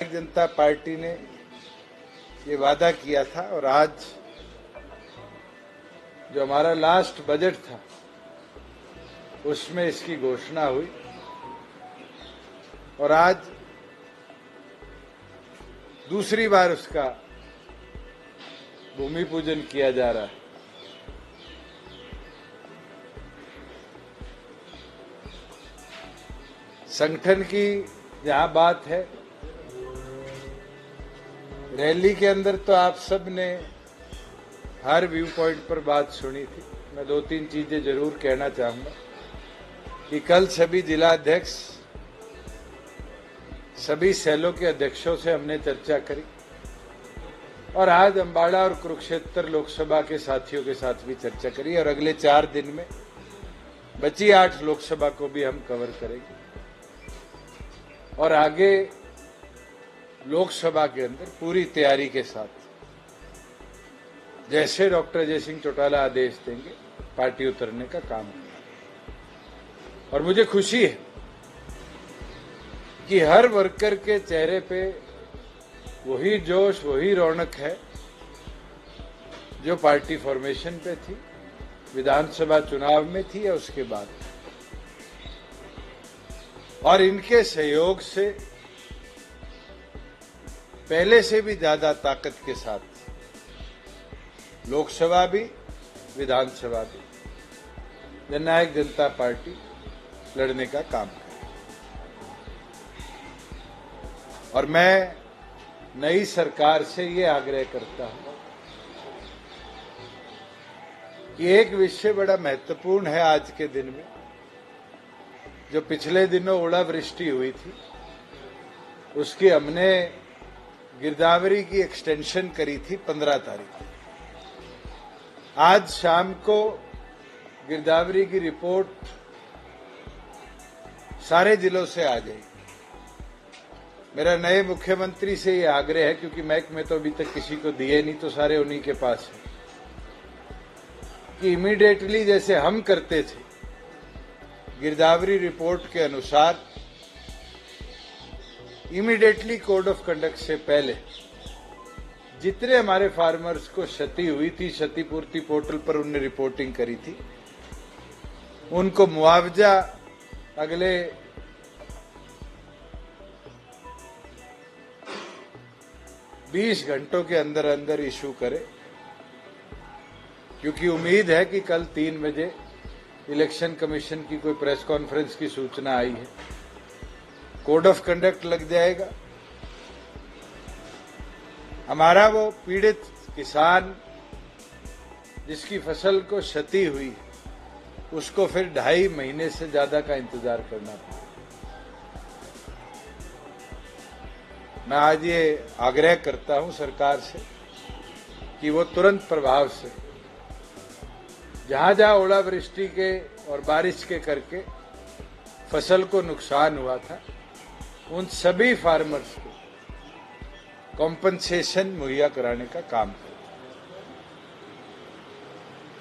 जननायक जनता party ने ये वादा किया था और आज जो हमारा लास्ट बजट था उसमें इसकी घोषणा हुई और आज दूसरी बार उसका भूमि पूजन किया जा रहा है। संगठन की जहां बात है, रैली के अंदर तो आप सब ने हर व्यू पॉइंट पर बात सुनी थी। मैं दो तीन चीजें जरूर कहना चाहूंगा कि कल सभी जिला अध्यक्ष, सभी सेलों के अध्यक्षों से हमने चर्चा करी और आज अम्बाड़ा और कुरुक्षेत्र लोकसभा के साथियों के साथ भी चर्चा करी और अगले 4 दिन में बची 8 लोकसभा को भी हम कवर करेंगे और आगे लोकसभा के अंदर पूरी तैयारी के साथ जैसे डॉक्टर अजय सिंह चौटाला आदेश देंगे पार्टी उतरने का काम करें। और मुझे खुशी है कि हर वर्कर के चेहरे पे वही जोश, वही रौनक है जो पार्टी फॉर्मेशन पे थी, विधानसभा चुनाव में थी या उसके बाद। और इनके सहयोग से पहले से भी ज्यादा ताकत के साथ लोकसभा भी, विधानसभा भी जननायक जनता पार्टी लड़ने का काम करे। और मैं नई सरकार से ये आग्रह करता हूं कि एक विषय बड़ा महत्वपूर्ण है आज के दिन में, जो पिछले दिनों ओलावृष्टि हुई थी उसकी हमने गिरदावरी की एक्सटेंशन करी थी 15 तारीख। आज शाम को गिरदावरी की रिपोर्ट सारे जिलों से आ जाएगी। मेरा नए मुख्यमंत्री से ये आग्रह है, क्योंकि महकमे तो अभी तक किसी को दिए नहीं, तो सारे उन्हीं के पास है, कि इमीडिएटली जैसे हम करते थे गिरदावरी रिपोर्ट के अनुसार इमीडिएटली कोड ऑफ कंडक्ट से पहले जितने हमारे फार्मर्स को क्षति हुई थी, क्षतिपूर्ति पोर्टल पर उनने रिपोर्टिंग करी थी, उनको मुआवजा अगले 20 घंटों के अंदर अंदर इशू करे, क्योंकि उम्मीद है कि कल 3 बजे इलेक्शन कमीशन की कोई प्रेस कॉन्फ्रेंस की सूचना आई है, कोड ऑफ कंडक्ट लग जाएगा। हमारा वो पीड़ित किसान जिसकी फसल को क्षति हुई उसको फिर 2.5 महीने से ज्यादा का इंतजार करना पड़ा। मैं आज ये आग्रह करता हूं सरकार से कि वो तुरंत प्रभाव से जहां जहां ओलावृष्टि के और बारिश के करके फसल को नुकसान हुआ था, उन सभी फार्मर्स को कॉम्पनसेशन मुहैया कराने का काम करें।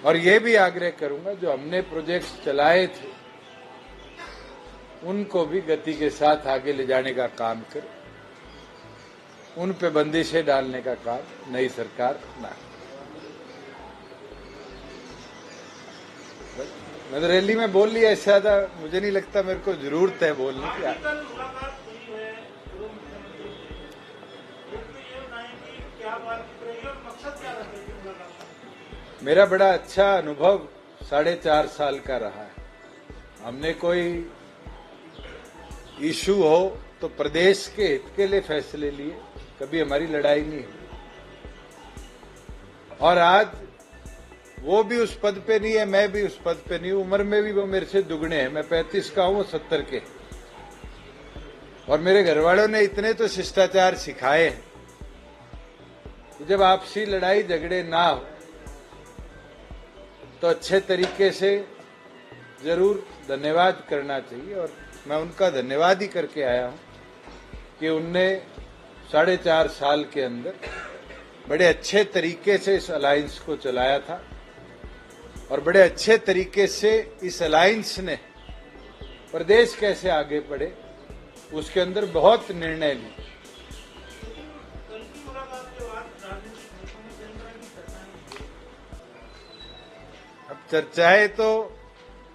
और ये भी आग्रह करूंगा, जो हमने प्रोजेक्ट्स चलाए थे उनको भी गति के साथ आगे ले जाने का काम करें, उन पे बंदिशें डालने का काम नई सरकार ना करे। मैं तो रैली में बोल लिया, इससे ज्यादा मुझे नहीं लगता मेरे को जरूरत है बोलने की। मेरा बड़ा अच्छा अनुभव 4.5 साल का रहा है। हमने कोई इशू हो तो प्रदेश के हित के लिए फैसले लिए, कभी हमारी लड़ाई नहीं हुई। और आज वो भी उस पद पे नहीं है, मैं भी उस पद पे नहीं हूं। उम्र में भी वो मेरे से दुगने हैं, मैं 35 का हूं, वो 70 के। और मेरे घर वालों ने इतने तो शिष्टाचार सिखाए हैं, जब आपसी लड़ाई झगड़े ना हो तो अच्छे तरीके से जरूर धन्यवाद करना चाहिए। और मैं उनका धन्यवाद ही करके आया हूं कि उनने 4.5 साल के अंदर बड़े अच्छे तरीके से इस अलायंस को चलाया था और बड़े अच्छे तरीके से इस अलायंस ने प्रदेश कैसे आगे बढ़े उसके अंदर बहुत निर्णय लिए। चर्चाएं तो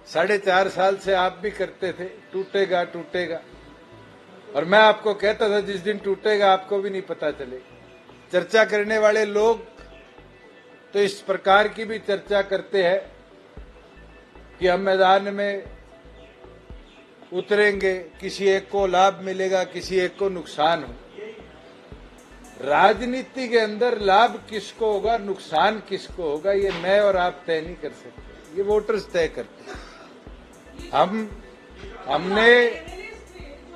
4.5 साल से आप भी करते थे, टूटेगा टूटेगा, और मैं आपको कहता था जिस दिन टूटेगा आपको भी नहीं पता चलेगा। चर्चा करने वाले लोग तो इस प्रकार की भी चर्चा करते हैं कि हम मैदान में उतरेंगे, किसी एक को लाभ मिलेगा, किसी एक को नुकसान हो। राजनीति के अंदर लाभ किसको होगा, नुकसान किसको होगा, ये मैं और आप तय नहीं कर सकते, ये वोटर्स तय करते हैं।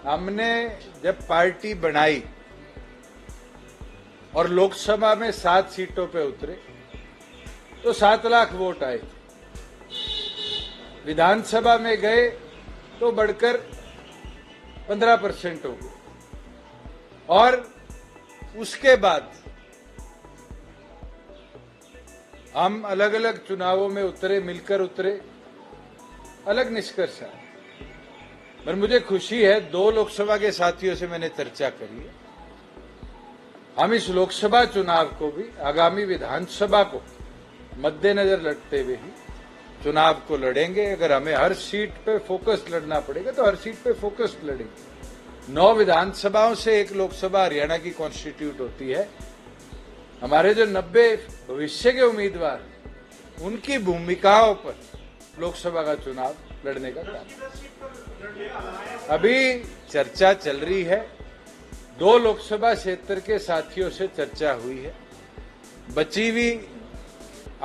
हमने जब पार्टी बनाई और लोकसभा में 7 सीटों पे उतरे तो 7 लाख वोट आए। विधानसभा में गए तो बढ़कर 15% हो गए, और उसके बाद हम अलग अलग चुनावों में उतरे, मिलकर उतरे, अलग निष्कर्ष आए। पर मुझे खुशी है, 2 लोकसभा के साथियों से मैंने चर्चा करी है। हम इस लोकसभा चुनाव को भी आगामी विधानसभा को मद्देनजर रखते हुए ही चुनाव को लड़ेंगे। अगर हमें हर सीट पे फोकस लड़ना पड़ेगा तो हर सीट पे फोकस लड़ेंगे। 9 विधानसभाओं से 1 लोकसभा हरियाणा की कॉन्स्टिट्यूट होती है। हमारे जो 90 भविष्य के उम्मीदवार, उनकी भूमिकाओं पर लोकसभा का चुनाव लड़ने का काम अभी चर्चा चल रही है। 2 लोकसभा क्षेत्र के साथियों से चर्चा हुई है। बची हुई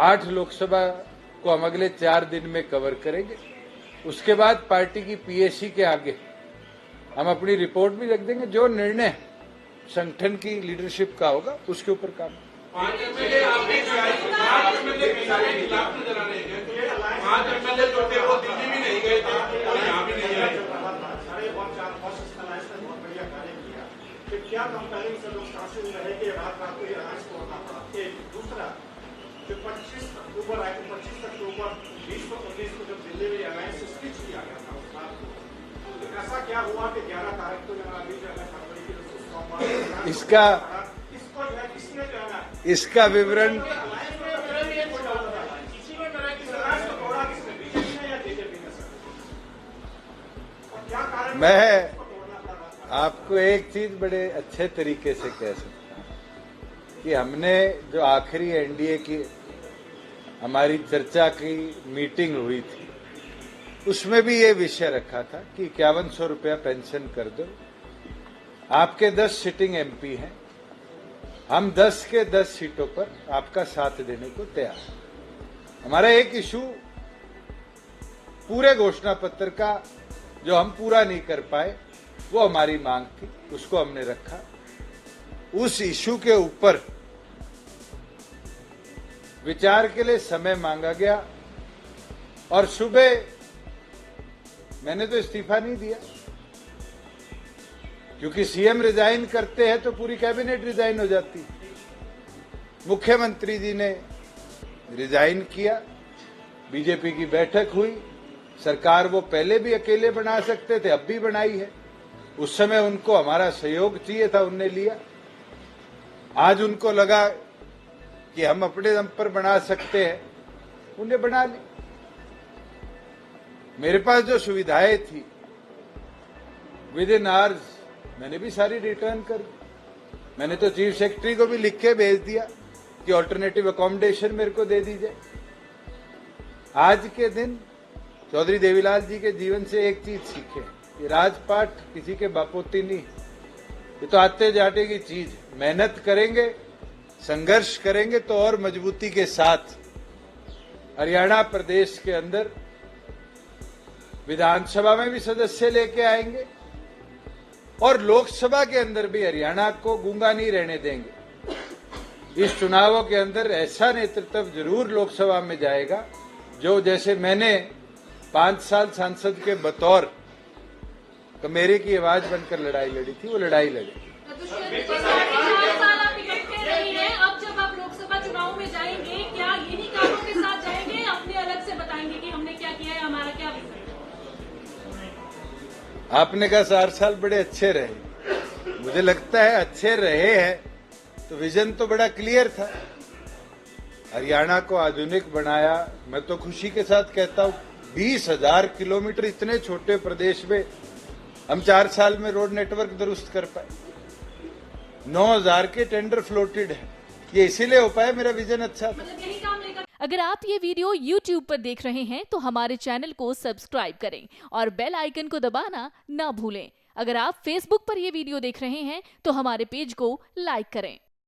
8 लोकसभा को हम अगले 4 दिन में कवर करेंगे। उसके बाद पार्टी की पीएसी के आगे हम अपनी रिपोर्ट भी रख देंगे। जो निर्णय संगठन की लीडरशिप का होगा उसके ऊपर काम। 5 एमएलए जो थे वो दिल्ली भी नहीं गए थे और यहाँ भी नहीं आए। क्या कंपेयरिंग से लोग शासन में रहे कि रात को ये राज को होना पड़ा। एक दूसरा जो 25 अक्टूबर आए तो 25 अक्टूबर 2019 को जब दिल्ली में अलायंस स्पीच किया गया था, उस रात को ऐसा क्या हुआ कि 11 तारीख को जब अभी फरवरी की इसका विवरण मैं आपको एक चीज बड़े अच्छे तरीके से कह सकता हूं कि हमने जो आखिरी एनडीए की हमारी चर्चा की मीटिंग हुई थी, उसमें भी ये विषय रखा था कि 5100 रुपया पेंशन कर दो। आपके 10 सिटिंग एमपी हैं, हम 10 के 10 सीटों पर आपका साथ देने को तैयार हैं। हमारा एक इशू पूरे घोषणा पत्र का जो हम पूरा नहीं कर पाए, वो हमारी मांग थी, उसको हमने रखा। उस इशू के ऊपर विचार के लिए समय मांगा गया और सुबह मैंने तो इस्तीफा नहीं दिया, क्योंकि सीएम रिजाइन करते हैं तो पूरी कैबिनेट रिजाइन हो जाती। मुख्यमंत्री जी ने रिजाइन किया, बीजेपी की बैठक हुई, सरकार वो पहले भी अकेले बना सकते थे, अब भी बनाई है। उस समय उनको हमारा सहयोग चाहिए था, उनने लिया। आज उनको लगा कि हम अपने दम पर बना सकते हैं, उन्हें बना ली। मेरे पास जो सुविधाएं थी विद इन आवर्स मैंने भी सारी रिटर्न कर दी। मैंने तो चीफ सेक्रेटरी को भी लिख के भेज दिया कि ऑल्टरनेटिव अकोमोडेशन मेरे को दे दीजिए। आज के दिन चौधरी देवीलाल जी के जीवन से एक चीज सीखे कि राजपाट किसी के बापोती नहीं, ये तो आते जाते की चीज। मेहनत करेंगे, संघर्ष करेंगे तो और मजबूती के साथ हरियाणा प्रदेश के अंदर विधानसभा में भी सदस्य लेके आएंगे और लोकसभा के अंदर भी हरियाणा को गूंगा नहीं रहने देंगे। इस चुनावों के अंदर ऐसा नेतृत्व जरूर लोकसभा में जाएगा जो, जैसे मैंने 5 साल सांसद के बतौर कमेरे की आवाज बनकर लड़ाई लड़ी थी, वो लड़ाई लड़ी। अब जब आप लोकसभा चुनाव में जाएंगे, क्या यही कामों के साथ जाएंगे, अपने अलग से बताएंगे कि हमने क्या किया है, हमारा क्या विजन? आपने कहा 4 साल बड़े अच्छे रहे, मुझे लगता है अच्छे रहे हैं तो विजन तो बड़ा क्लियर था हरियाणा को आधुनिक बनाया। मैं तो खुशी के साथ कहता हूँ 20,000 किलोमीटर इतने छोटे प्रदेश में हम 4 साल में रोड नेटवर्क दुरुस्त कर पाए। 9,000 के टेंडर फ्लोटेड है। ये इसीलिए हो पाया, मेरा विजन अच्छा था। मतलब यही काम लेकर। अगर आप ये वीडियो YouTube पर देख रहे हैं तो हमारे चैनल को सब्सक्राइब करें और बेल आइकन को दबाना ना भूलें। अगर आप Facebook पर ये वीडियो देख रहे हैं तो हमारे पेज को लाइक करें।